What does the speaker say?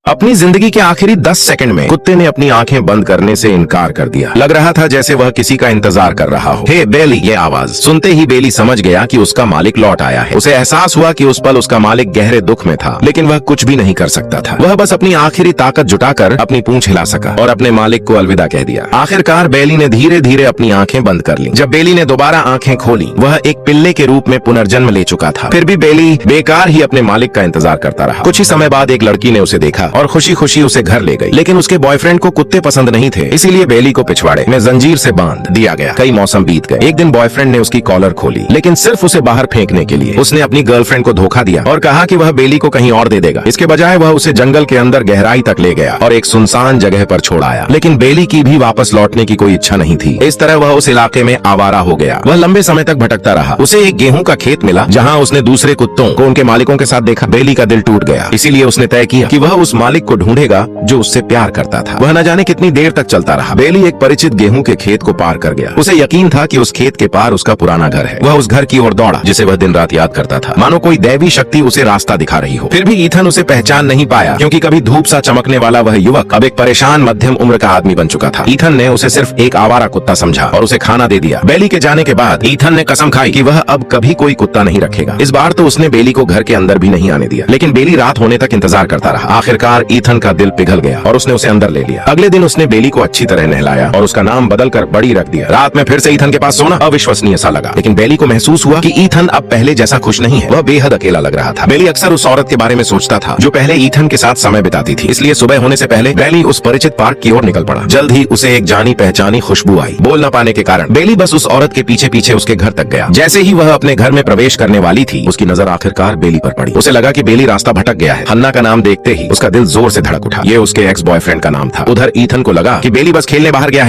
अपनी जिंदगी के आखिरी 10 सेकंड में कुत्ते ने अपनी आंखें बंद करने से इनकार कर दिया। लग रहा था जैसे वह किसी का इंतजार कर रहा हो। हे बेली, ये आवाज सुनते ही बेली समझ गया कि उसका मालिक लौट आया है। उसे एहसास हुआ कि उस पल उसका मालिक गहरे दुख में था, लेकिन वह कुछ भी नहीं कर सकता था। वह बस अपनी आखिरी ताकत जुटाकर अपनी पूंछ हिला सका और अपने मालिक को अलविदा कह दिया। आखिरकार बेली ने धीरे धीरे अपनी आंखें बंद कर ली। जब बेली ने दोबारा आंखें खोली, वह एक पिल्ले के रूप में पुनर्जन्म ले चुका था। फिर भी बेली बेकार ही अपने मालिक का इंतजार करता रहा। कुछ ही समय बाद एक लड़की ने उसे देखा और खुशी खुशी उसे घर ले गई। लेकिन उसके बॉयफ्रेंड को कुत्ते पसंद नहीं थे, इसीलिए बेली को पिछवाड़े में जंजीर से बांध दिया गया। कई मौसम बीत गए। एक दिन बॉयफ्रेंड ने उसकी कॉलर खोली, लेकिन सिर्फ उसे बाहर फेंकने के लिए। उसने अपनी गर्लफ्रेंड को धोखा दिया और कहा कि वह बेली को कहीं और दे देगा। इसके बजाय वह उसे जंगल के अंदर गहराई तक ले गया और एक सुनसान जगह पर छोड़ आया। लेकिन बेली की भी वापस लौटने की कोई इच्छा नहीं थी। इस तरह वह उस इलाके में आवारा हो गया। वह लंबे समय तक भटकता रहा। उसे एक गेहूं का खेत मिला, जहाँ उसने दूसरे कुत्तों को उनके मालिकों के साथ देखा। बेली का दिल टूट गया, इसीलिए उसने तय किया कि वह उस मालिक को ढूंढेगा जो उससे प्यार करता था। वह न जाने कितनी देर तक चलता रहा। बेली एक परिचित गेहूं के खेत को पार कर गया। उसे यकीन था कि उस खेत के पार उसका पुराना घर है। वह उस घर की ओर दौड़ा जिसे वह दिन रात याद करता था, मानो कोई दैवी शक्ति उसे रास्ता दिखा रही हो। फिर भी ईथन उसे पहचान नहीं पाया, क्योंकि कभी धूप सा चमकने वाला वह युवक अब एक परेशान मध्यम उम्र का आदमी बन चुका था। ईथन ने उसे सिर्फ एक आवारा कुत्ता समझा और उसे खाना दे दिया। बेली के जाने के बाद ईथन ने कसम खाई कि वह अब कभी कोई कुत्ता नहीं रखेगा। इस बार तो उसने बेली को घर के अंदर भी नहीं आने दिया। लेकिन बेली रात होने तक इंतजार करता रहा। आखिरकार ईथन का दिल पिघल गया और उसने उसे अंदर ले लिया। अगले दिन उसने बेली को अच्छी तरह नहलाया और उसका नाम बदलकर बड़ी रख दिया। रात में फिर से ईथन के पास सोना अविश्वसनीय सा लगा, लेकिन बेली को महसूस हुआ कि ईथन अब पहले जैसा खुश नहीं है। वह बेहद अकेला लग रहा था। बेली अक्सर उस औरत के बारे में सोचता था जो पहले ईथन के साथ समय बिताती थी। इसलिए सुबह होने से पहले बेली उस परिचित पार्क की ओर निकल पड़ा। जल्द ही उसे एक जानी पहचानी खुशबू आई। बोल न पाने के कारण बेली बस उस औरत के पीछे पीछे उसके घर तक गया। जैसे ही वह अपने घर में प्रवेश करने वाली थी, उसकी नजर आखिरकार बेली पर पड़ी। उसे लगा कि बेली रास्ता भटक गया है। हन्ना का नाम देखते ही उसका दिल जोर से धड़क उठा। ये उसके एक्स बॉयफ्रेंड का नाम था। उधर ईथन को लगा कि बेली बस खेलने बाहर गया है।